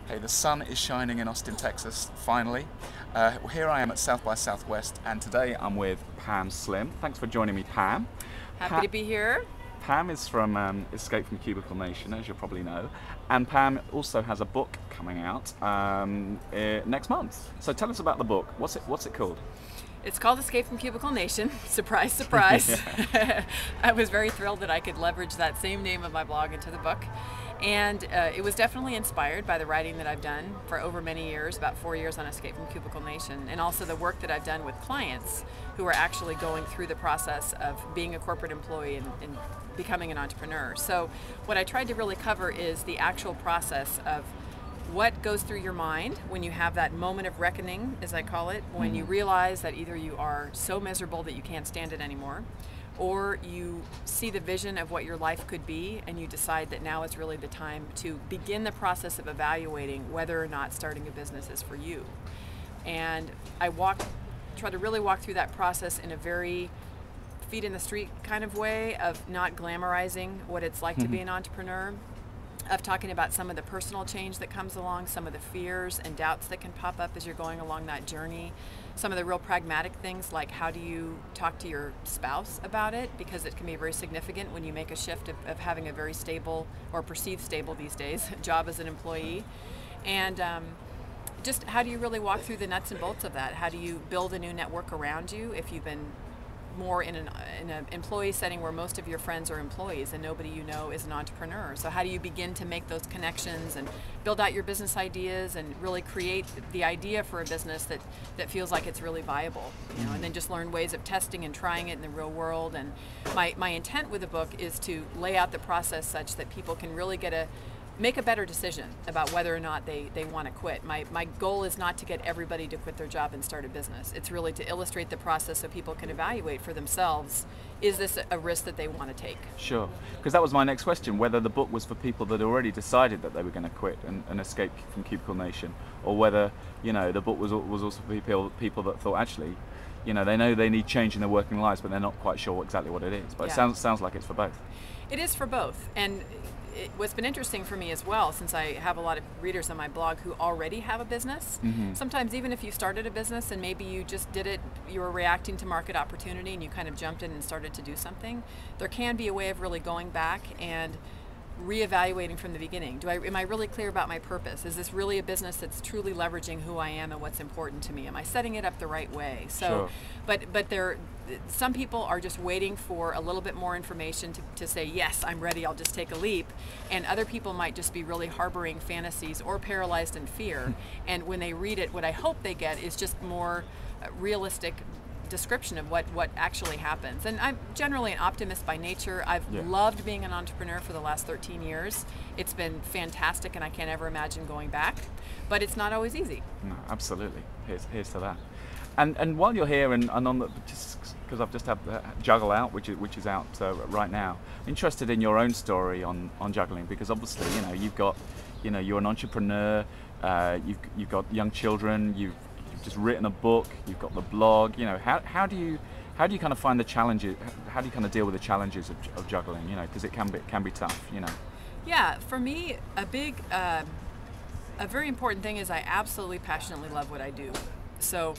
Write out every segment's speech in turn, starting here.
Hey, the sun is shining in Austin, Texas, finally. Here I am at South by Southwest, and today I'm with Pam Slim. Thanks for joining me, Pam. Happy to be here. Pam is from Escape From Cubicle Nation, as you probably know, and Pam also has a book coming out next month. So tell us about the book. What's it called? It's called Escape From Cubicle Nation. Surprise, surprise. I was very thrilled that I could leverage that same name of my blog into the book. And it was definitely inspired by the writing that I've done for over many years, about 4 years on Escape From Cubicle Nation, and also the work that I've done with clients who are actually going through the process of being a corporate employee and becoming an entrepreneur. So what I tried to really cover is the actual process of what goes through your mind when you have that moment of reckoning, as I call it, when you realize that either you are so miserable that you can't stand it anymore, or you see the vision of what your life could be and you decide that now is really the time to begin the process of evaluating whether or not starting a business is for you. And I try to really walk through that process in a very feet in the street kind of way of not glamorizing what it's like to be an entrepreneur, of talking about some of the personal change that comes along, some of the fears and doubts that can pop up as you're going along that journey, some of the real pragmatic things like how do you talk to your spouse about it, because it can be very significant when you make a shift of having a very stable, or perceived stable these days, job as an employee. And just how do you really walk through the nuts and bolts of that? How do you build a new network around you if you've been more in an employee setting where most of your friends are employees and nobody you know is an entrepreneur? So how do you begin to make those connections and build out your business ideas and really create the idea for a business that feels like it's really viable, you know, and then just learn ways of testing and trying it in the real world. And my intent with the book is to lay out the process such that people can really make a better decision about whether or not they want to quit. My goal is not to get everybody to quit their job and start a business. It's really to illustrate the process so people can evaluate for themselves, is this a risk that they want to take? Sure, because that was my next question, whether the book was for people that already decided that they were going to quit and escape from Cubicle Nation, or whether, you know, the book was also for people that thought, actually, you know, they know they need change in their working lives, but they're not quite sure exactly what it is. But Yeah. it sounds like it's for both. It is for both. And what's been interesting for me as well, since I have a lot of readers on my blog who already have a business, sometimes even if you started a business and maybe you just did it, you were reacting to market opportunity and you kind of jumped in and started to do something, there can be a way of really going back and reevaluating from the beginning. Am I really clear about my purpose? Is this really a business that's truly leveraging who I am and what's important to me? Am I setting it up the right way? So, Sure. but some people are just waiting for a little bit more information to say, yes, I'm ready, I'll just take a leap. And other people might just be really harboring fantasies or paralyzed in fear. And when they read it, what I hope they get is just more realistic description of what actually happens. And I'm generally an optimist by nature. I've loved being an entrepreneur for the last 13 years. It's been fantastic and I can't ever imagine going back, but it's not always easy. No, absolutely. Here's to that. And while you're here and on the, just because I've just had Juggle out, which is out right now, I'm interested in your own story on juggling, because obviously, you know, you're an entrepreneur, you've got young children, you've just written a book, you've got the blog, you know, how do you kind of find the challenges, how do you kind of deal with the challenges of juggling, you know, because it can be tough, you know? Yeah, for me, a very important thing is I absolutely passionately love what I do. So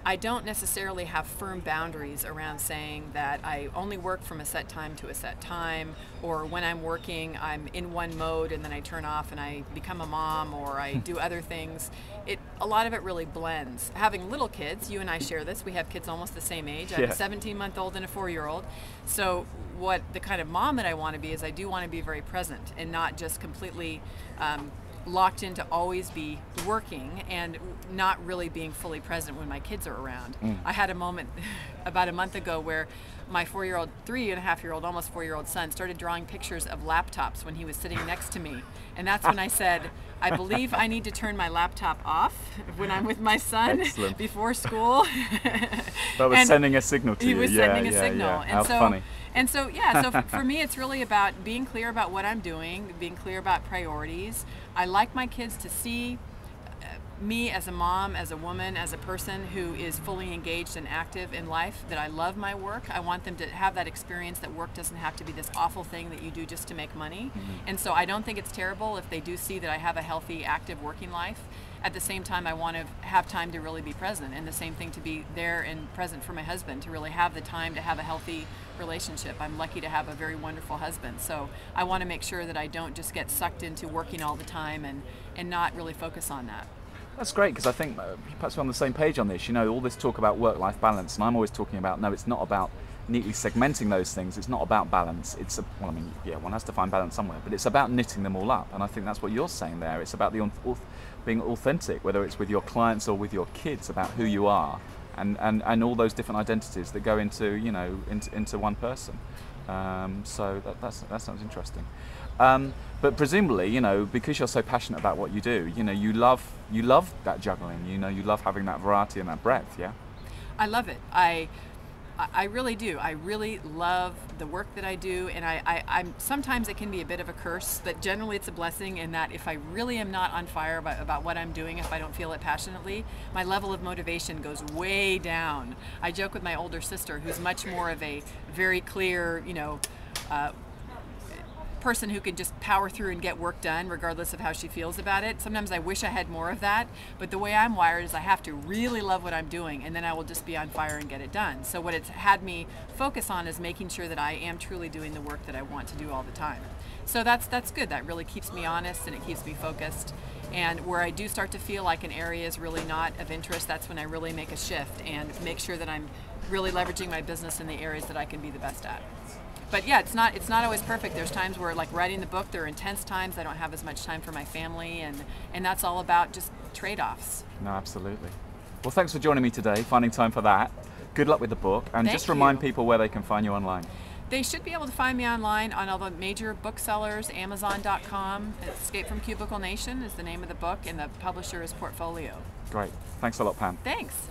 I don't necessarily have firm boundaries around saying that I only work from a set time to a set time, or when I'm working, I'm in one mode and then I turn off and I become a mom or I do other things. A lot of it really blends. Having little kids, you and I share this, we have kids almost the same age. I have a 17-month-old and a 4-year-old. So what the kind of mom that I want to be is I do want to be very present and not just completely locked in to always be working and not really being fully present when my kids are around. I had a moment about a month ago where my 4-year-old, 3.5-year-old, almost 4-year-old son started drawing pictures of laptops when he was sitting next to me. And that's when I said, I believe I need to turn my laptop off when I'm with my son before school. That was sending a signal to you. He was sending a signal. Yeah. And How funny. And so, so for me, it's really about being clear about what I'm doing, being clear about priorities. I like my kids to see me as a mom, as a woman, as a person who is fully engaged and active in life, that I love my work. I want them to have that experience that work doesn't have to be this awful thing that you do just to make money. And so I don't think it's terrible if they do see that I have a healthy, active working life. At the same time, I want to have time to really be present, and the same thing to be there and present for my husband, to really have the time to have a healthy relationship. I'm lucky to have a very wonderful husband, so I want to make sure that I don't just get sucked into working all the time and not really focus on that. That's great, because I think perhaps we're on the same page on this. You know, all this talk about work-life balance, and I'm always talking about, no, it's not about neatly segmenting those things. It's not about balance. It's well, I mean, yeah, one has to find balance somewhere, but it's about knitting them all up. And I think that's what you're saying there. It's about being authentic, whether it's with your clients or with your kids, about who you are, and all those different identities that go into, you know, into one person. So that sounds interesting. But presumably, you know, because you're so passionate about what you do, you know, you love that juggling. You know, you love having that variety and that breadth. Yeah. I love it. I really do. I really love the work that I do, and I'm sometimes it can be a bit of a curse, but generally it's a blessing in that if I really am not on fire about what I'm doing, if I don't feel it passionately, my level of motivation goes way down. I joke with my older sister, who's much more of a very clear, you know, person who can just power through and get work done regardless of how she feels about it. Sometimes I wish I had more of that, but the way I'm wired is I have to really love what I'm doing, and then I will just be on fire and get it done. So what it's had me focus on is making sure that I am truly doing the work that I want to do all the time. So that's good. That really keeps me honest, and it keeps me focused. And where I do start to feel like an area is really not of interest, that's when I really make a shift and make sure that I'm really leveraging my business in the areas that I can be the best at. But yeah, it's not always perfect. There's times where, like writing the book, there are intense times I don't have as much time for my family, and that's all about just trade-offs. No, absolutely. Well, thanks for joining me today, finding time for that. Good luck with the book, and just remind people where they can find you online. They should be able to find me online on all the major booksellers, Amazon.com. Escape From Cubicle Nation is the name of the book, and the publisher is Portfolio. Great. Thanks a lot, Pam. Thanks.